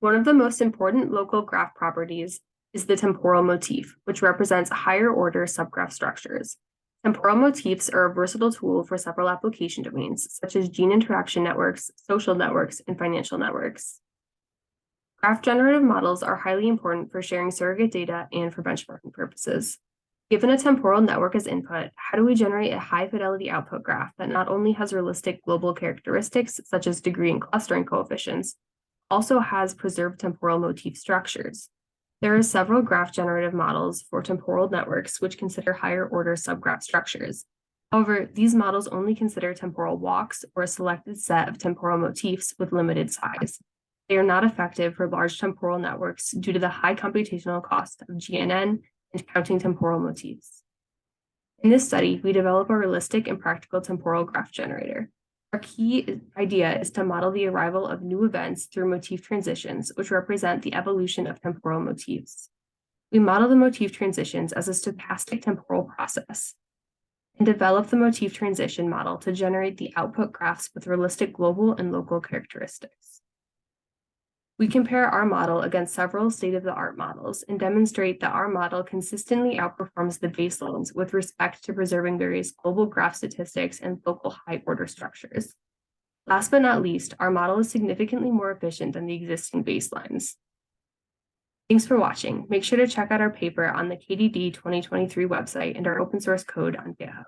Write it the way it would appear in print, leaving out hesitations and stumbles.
One of the most important local graph properties is the temporal motif, which represents higher order subgraph structures. Temporal motifs are a versatile tool for several application domains, such as gene interaction networks, social networks, and financial networks. Graph generative models are highly important for sharing surrogate data and for benchmarking purposes. Given a temporal network as input, how do we generate a high-fidelity output graph that not only has realistic global characteristics, such as degree and clustering coefficients, also has preserved temporal motif structures? There are several graph generative models for temporal networks which consider higher order subgraph structures. However, these models only consider temporal walks or a selected set of temporal motifs with limited size. They are not effective for large temporal networks due to the high computational cost of GNN and counting temporal motifs. In this study, we develop a realistic and practical temporal graph generator. Our key idea is to model the arrival of new events through motif transitions, which represent the evolution of temporal motifs. We model the motif transitions as a stochastic temporal process and develop the motif transition model to generate the output graphs with realistic global and local characteristics. We compare our model against several state-of-the-art models and demonstrate that our model consistently outperforms the baselines with respect to preserving various global graph statistics and local high-order structures. Last but not least, our model is significantly more efficient than the existing baselines. Thanks for watching. Make sure to check out our paper on the KDD 2023 website and our open source code on GitHub.